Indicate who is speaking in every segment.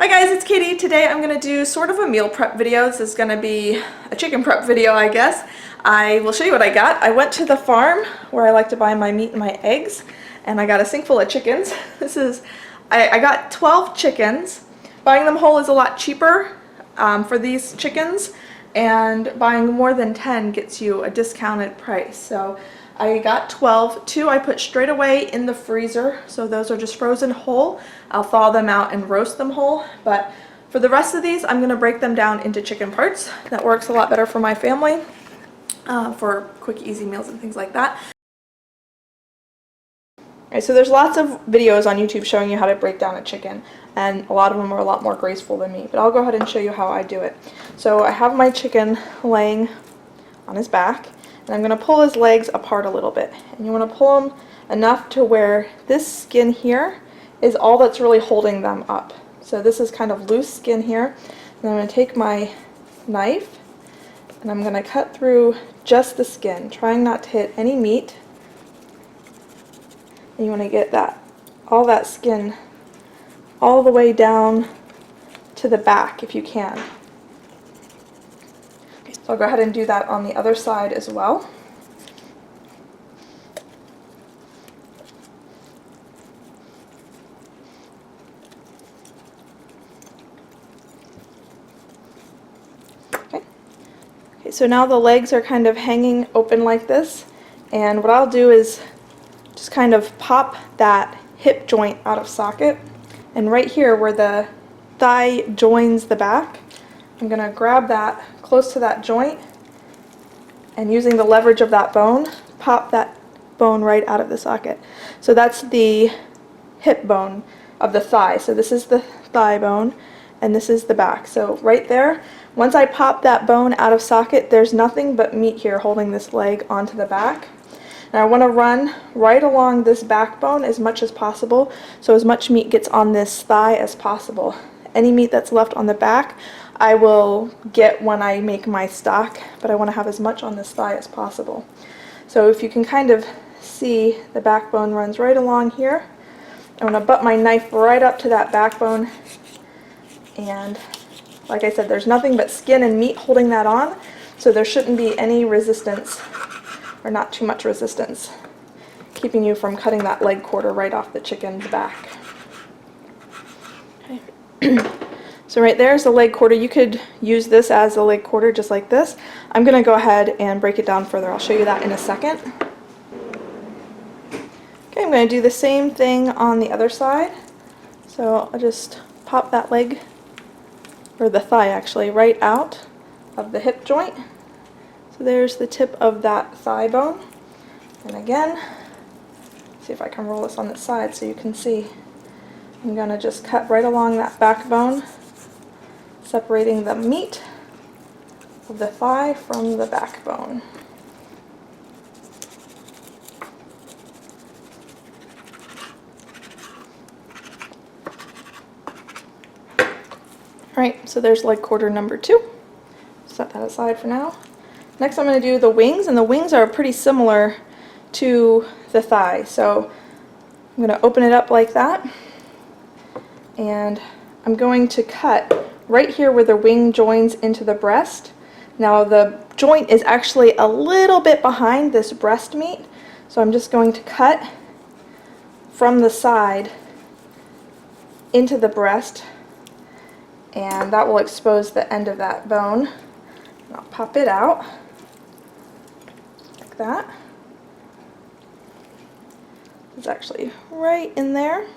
Speaker 1: Hi guys, it's Katie. Today I'm going to do sort of a meal prep video. This is going to be a chicken prep video, I guess. I will show you what I got. I went to the farm where I like to buy my meat and my eggs, and I got a sink full of chickens. I got 12 chickens. Buying them whole is a lot cheaper for these chickens, and buying more than 10 gets you a discounted price. So I got 12. 2 I put straight away in the freezer, so those are just frozen whole. I'll thaw them out and roast them whole, but for the rest of these I'm going to break them down into chicken parts. That works a lot better for my family, for quick easy meals and things like that. Alright, so there's lots of videos on YouTube showing you how to break down a chicken, and a lot of them are a lot more graceful than me, but I'll go ahead and show you how I do it. So I have my chicken laying on his back, and I'm going to pull his legs apart a little bit, and you want to pull them enough to where this skin here is all that's really holding them up. So this is kind of loose skin here, and I'm going to take my knife and I'm going to cut through just the skin, trying not to hit any meat. And you want to get all that skin all the way down to the back if you can. Okay, so I'll go ahead and do that on the other side as well. So now the legs are kind of hanging open like this, and what I'll do is just kind of pop that hip joint out of socket, and right here where the thigh joins the back, I'm going to grab that close to that joint, and using the leverage of that bone, pop that bone right out of the socket. So that's the hip bone of the thigh. So this is the thigh bone, and this is the back. So right there, once I pop that bone out of socket, there's nothing but meat here holding this leg onto the back. And I want to run right along this backbone as much as possible, so as much meat gets on this thigh as possible. Any meat that's left on the back, I will get when I make my stock, but I want to have as much on this thigh as possible. So if you can kind of see, the backbone runs right along here. I'm going to butt my knife right up to that backbone, and like I said, there's nothing but skin and meat holding that on, so there shouldn't be any resistance, or not too much resistance, keeping you from cutting that leg quarter right off the chicken's back. Okay. So right there's the leg quarter. You could use this as a leg quarter just like this. I'm going to go ahead and break it down further. I'll show you that in a second. Okay, I'm going to do the same thing on the other side. So I'll just pop that leg, or the thigh actually, right out of the hip joint. So there's the tip of that thigh bone. And again, see if I can roll this on the side so you can see. I'm going to just cut right along that backbone, separating the meat of the thigh from the backbone. Alright, so there's leg quarter number 2. Set that aside for now. Next I'm going to do the wings, and the wings are pretty similar to the thigh. So I'm going to open it up like that, and I'm going to cut right here where the wing joins into the breast. Now the joint is actually a little bit behind this breast meat, so I'm just going to cut from the side into the breast, and that will expose the end of that bone. And I'll pop it out like that. It's actually right in there,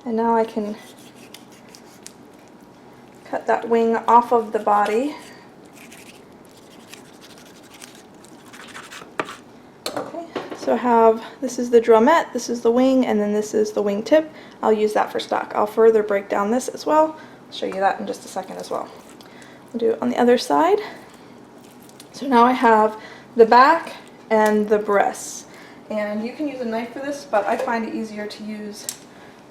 Speaker 1: and now I can cut that wing off of the body. Okay, so I have, this is the drumette, this is the wing, and then this is the wing tip. I'll use that for stock. I'll further break down this as well. I'll show you that in just a second as well. I'll do it on the other side. So now I have the back and the breasts. And you can use a knife for this, but I find it easier to use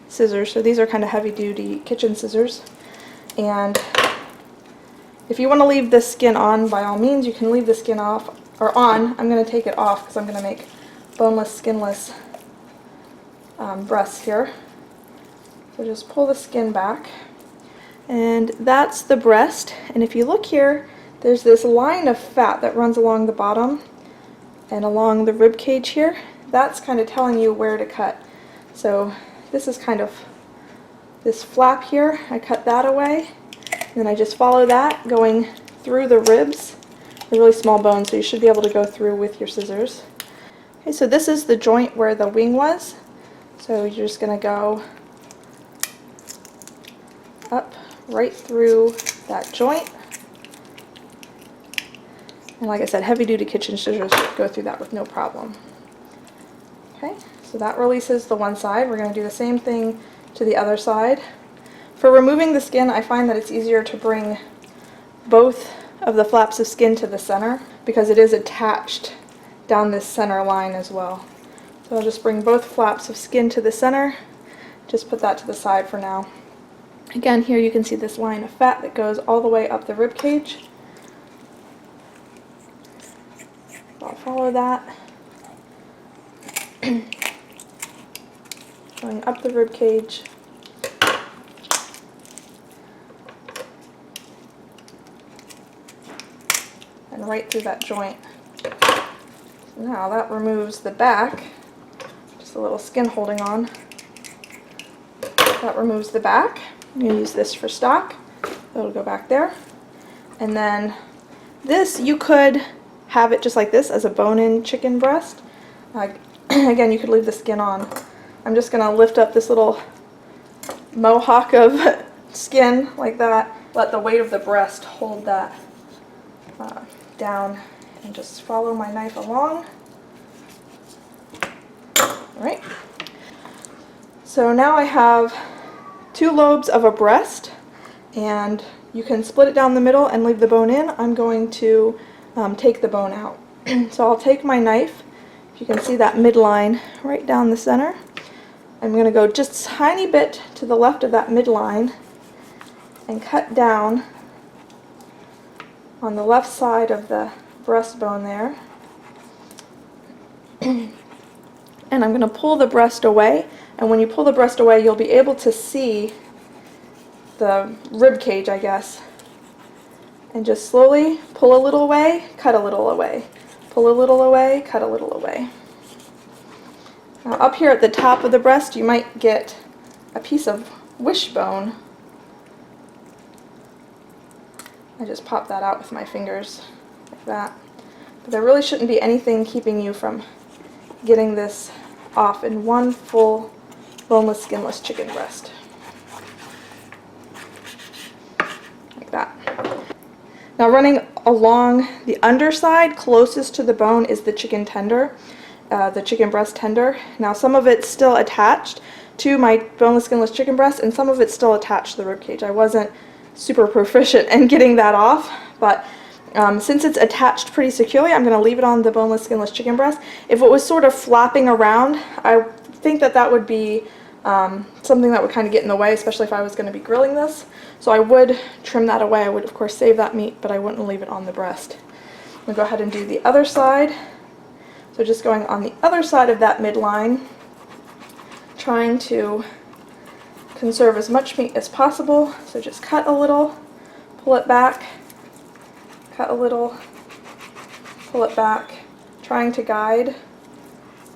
Speaker 1: scissors. So these are kind of heavy-duty kitchen scissors. And if you want to leave the skin on, by all means, you can leave the skin off, or on. I'm going to take it off because I'm going to make boneless, skinless breasts here. So just pull the skin back. And that's the breast. And if you look here, there's this line of fat that runs along the bottom and along the rib cage here. That's kind of telling you where to cut. So this is kind of this flap here. I cut that away. And then I just follow that going through the ribs. They're really small bones, so you should be able to go through with your scissors. Okay, so this is the joint where the wing was. So you're just going to go up right through that joint. And like I said, heavy-duty kitchen scissors go through that with no problem. Okay, so that releases the one side. We're going to do the same thing to the other side. For removing the skin, I find that it's easier to bring both of the flaps of skin to the center because it is attached down this center line as well. So I'll just bring both flaps of skin to the center, just put that to the side for now. Again, here you can see this line of fat that goes all the way up the rib cage. So I'll follow that, going up the rib cage. And right through that joint. Now that removes the back, just a little skin holding on. That removes the back. I'm going to use this for stock. It'll go back there. And then this, you could have it just like this as a bone-in chicken breast. Again, you could leave the skin on. I'm just going to lift up this little mohawk of skin like that. Let the weight of the breast hold that down and just follow my knife along. Alright, so now I have 2 lobes of a breast, and you can split it down the middle and leave the bone in. I'm going to take the bone out. So I'll take my knife, if you can see that midline right down the center. I'm going to go just a tiny bit to the left of that midline and cut down on the left side of the breastbone there. And I'm going to pull the breast away, and when you pull the breast away you'll be able to see the rib cage, I guess. And just slowly pull a little away, cut a little away. Pull a little away, cut a little away. Now up here at the top of the breast you might get a piece of wishbone. I just pop that out with my fingers like that. But there really shouldn't be anything keeping you from getting this off in one full boneless, skinless chicken breast. Like that. Now running along the underside closest to the bone is the chicken tender, the chicken breast tender. Now some of it's still attached to my boneless, skinless chicken breast, and some of it's still attached to the rib cage. I wasn't super proficient in getting that off, but since it's attached pretty securely, I'm going to leave it on the boneless, skinless chicken breast. If it was sort of flapping around, I think that that would be something that would kind of get in the way, especially if I was going to be grilling this. So I would trim that away. I would, of course, save that meat, but I wouldn't leave it on the breast. I'm going to go ahead and do the other side. So just going on the other side of that midline, trying to conserve as much meat as possible. So just cut a little, pull it back, cut a little, pull it back, trying to guide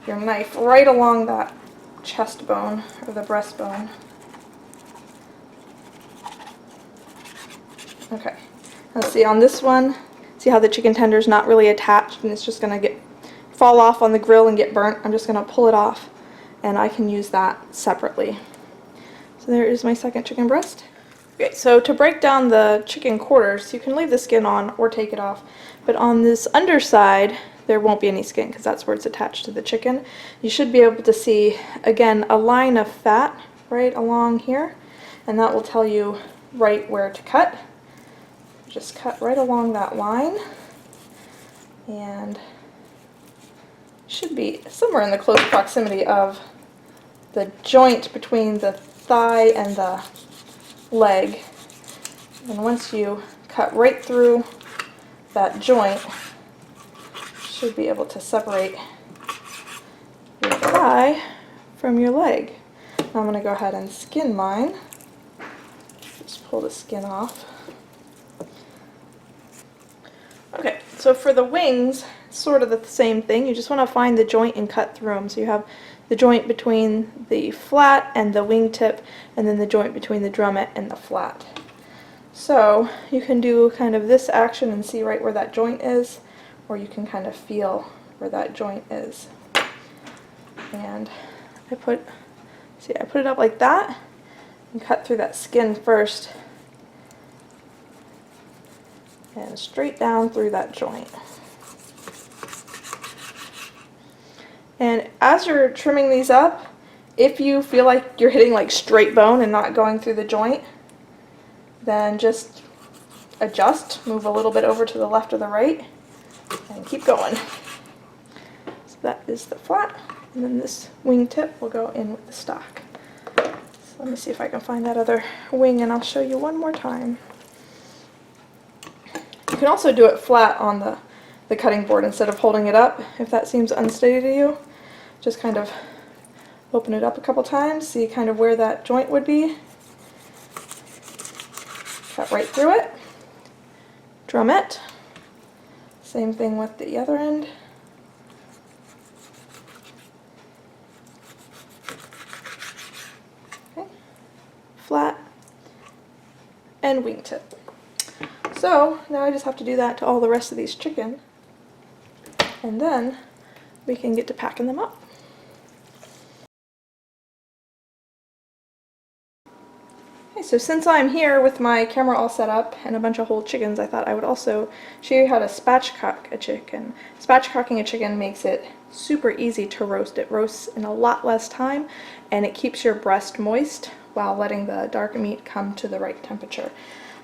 Speaker 1: your knife right along that chest bone or the breastbone. Okay, let's see on this one, see how the chicken tender is not really attached and it's just going to fall off on the grill and get burnt. I'm just going to pull it off and I can use that separately. So there is my second chicken breast. Okay, so to break down the chicken quarters, you can leave the skin on or take it off, but on this underside there won't be any skin because that's where it's attached to the chicken. You should be able to see, again, a line of fat right along here, and that will tell you right where to cut. Just cut right along that line, and should be somewhere in the close proximity of the joint between the thigh and the leg. And once you cut right through that joint, you should be able to separate your thigh from your leg. Now I'm going to go ahead and skin mine. Just pull the skin off. Okay, so for the wings, sort of the same thing. You just want to find the joint and cut through them. So you have the joint between the flat and the wingtip, and then the joint between the drummet and the flat. So you can do kind of this action and see right where that joint is, or you can kind of feel where that joint is. And I put it up like that and cut through that skin first and straight down through that joint. And as you're trimming these up, if you feel like you're hitting like straight bone and not going through the joint, then just adjust, move a little bit over to the left or the right, and keep going. So that is the flat, and then this wingtip will go in with the stock. So let me see if I can find that other wing, and I'll show you one more time. You can also do it flat on the cutting board instead of holding it up if that seems unsteady to you. Just kind of open it up a couple times, see kind of where that joint would be. Cut right through it. Drum it. Same thing with the other end. Okay. Flat and wingtip. So now I just have to do that to all the rest of these chicken, and then we can get to packing them up. Okay, so since I'm here with my camera all set up and a bunch of whole chickens, I thought I would also show you how to spatchcock a chicken. Spatchcocking a chicken makes it super easy to roast. It roasts in a lot less time, and it keeps your breast moist while letting the dark meat come to the right temperature.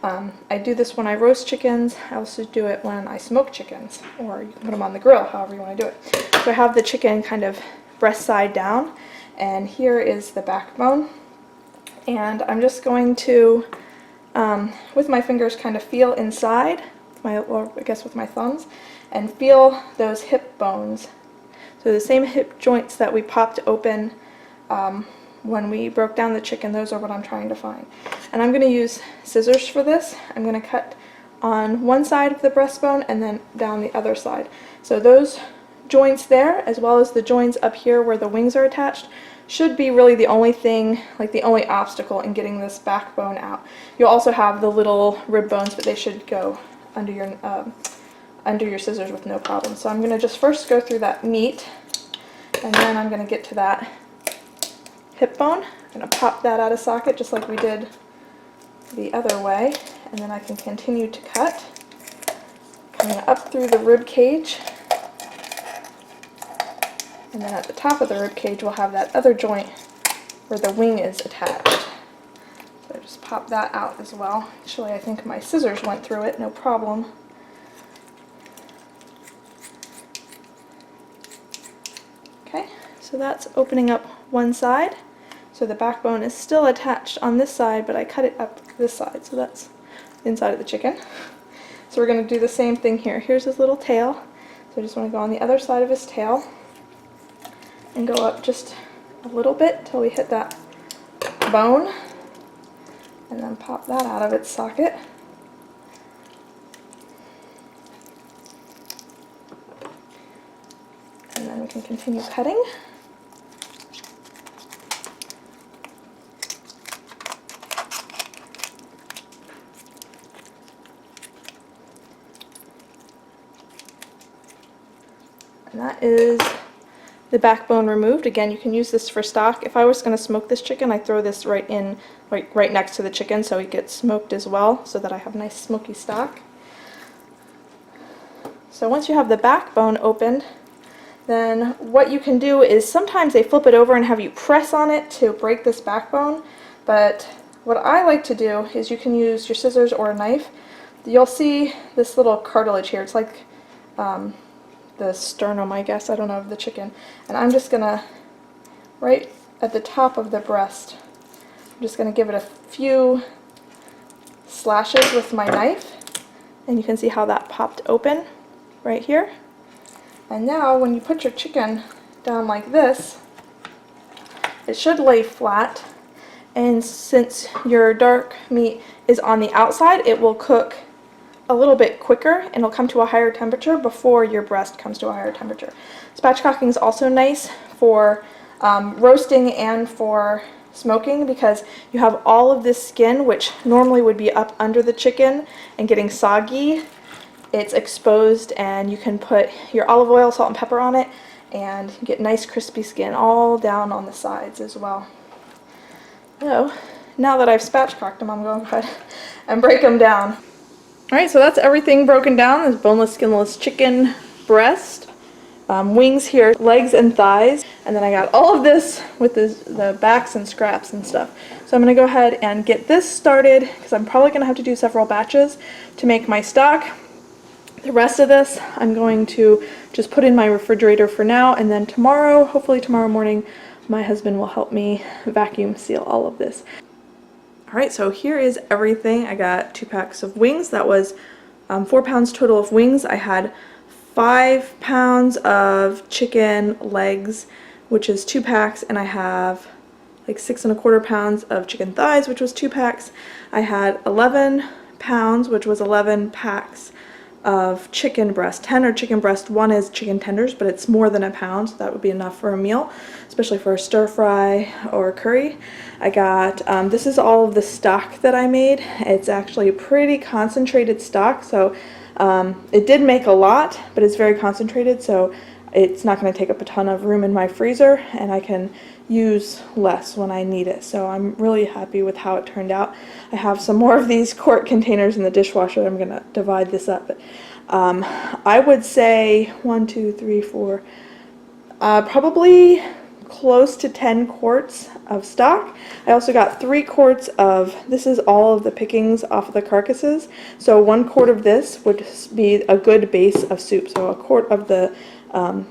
Speaker 1: I do this when I roast chickens. I also do it when I smoke chickens, or you can put them on the grill, however you want to do it. So I have the chicken kind of breast side down, and here is the backbone. And I'm just going to, with my fingers, kind of feel inside, or I guess with my thumbs, and feel those hip bones. So the same hip joints that we popped open when we broke down the chicken, those are what I'm trying to find. And I'm going to use scissors for this. I'm going to cut on one side of the breastbone and then down the other side. So those joints there, as well as the joints up here where the wings are attached, should be really the only thing, like the only obstacle in getting this backbone out. You'll also have the little rib bones, but they should go under your scissors with no problem. So I'm going to just first go through that meat, and then I'm going to get to that hip bone. I'm going to pop that out of socket just like we did the other way, and then I can continue to cut, coming up through the rib cage, and then at the top of the rib cage we'll have that other joint where the wing is attached. So just pop that out as well. Actually, I think my scissors went through it, no problem. Okay, so that's opening up one side. So the backbone is still attached on this side, but I cut it up this side, so that's the inside of the chicken. So we're going to do the same thing here. Here's his little tail. So I just want to go on the other side of his tail and go up just a little bit till we hit that bone, and then pop that out of its socket. And then we can continue cutting. And that is the backbone removed. Again, you can use this for stock. If I was going to smoke this chicken, I throw this right in, right next to the chicken, so it gets smoked as well, so that I have nice smoky stock. So once you have the backbone opened, then what you can do is sometimes they flip it over and have you press on it to break this backbone, but what I like to do is you can use your scissors or a knife. You'll see this little cartilage here. It's like the sternum, I guess, I don't know, of the chicken. And I'm just going to, right at the top of the breast, I'm just going to give it a few slashes with my knife, and you can see how that popped open right here. And now when you put your chicken down like this, it should lay flat, And since your dark meat is on the outside, it will cook a little bit quicker and it'll come to a higher temperature before your breast comes to a higher temperature. Spatchcocking is also nice for roasting and for smoking because you have all of this skin, which normally would be up under the chicken and getting soggy. It's exposed, and you can put your olive oil, salt, and pepper on it and get nice crispy skin all down on the sides as well. So now that I've spatchcocked them, I'm going to go ahead and break them down. Alright, so that's everything broken down. There's boneless, skinless chicken breast, wings here, legs and thighs, and then I got all of this with the backs and scraps and stuff. So I'm going to go ahead and get this started because I'm probably going to have to do several batches to make my stock. The rest of this I'm going to just put in my refrigerator for now, and then tomorrow, hopefully tomorrow morning, my husband will help me vacuum seal all of this. Alright, so here is everything. I got 2 packs of wings. That was 4 pounds total of wings. I had 5 pounds of chicken legs, which is 2 packs, and I have like 6 1/4 pounds of chicken thighs, which was 2 packs. I had 11 pounds, which was 11 packs of chicken breast. 10 are chicken breast, 1 is chicken tenders, but it's more than a pound, so that would be enough for a meal, especially for a stir fry or a curry. I got, this is all of the stock that I made. It's actually a pretty concentrated stock, so it did make a lot, but it's very concentrated, so it's not going to take up a ton of room in my freezer, and I can use less when I need it. So I'm really happy with how it turned out. I have some more of these quart containers in the dishwasher. I'm going to divide this up. But, I would say 1, 2, 3, 4, probably close to 10 quarts of stock. I also got 3 quarts of, this is all of the pickings off of the carcasses. So 1 quart of this would be a good base of soup. So a quart of the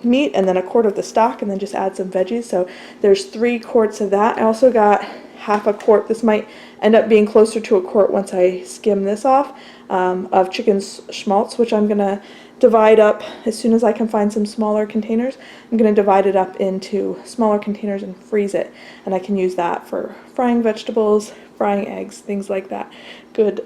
Speaker 1: meat and then a quart of the stock, and then just add some veggies. So there's 3 quarts of that. I also got half a quart, this might end up being closer to a quart once I skim this off, of chicken schmaltz, which I'm gonna divide up as soon as I can find some smaller containers. I'm gonna divide it up into smaller containers and freeze it, and I can use that for frying vegetables, frying eggs, things like that. Good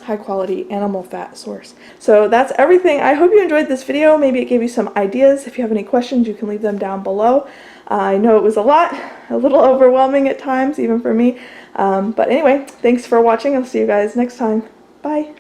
Speaker 1: high quality animal fat source. So that's everything. I hope you enjoyed this video. Maybe it gave you some ideas. If you have any questions, you can leave them down below. I know it was a little overwhelming at times, even for me. But anyway, thanks for watching. I'll see you guys next time. Bye.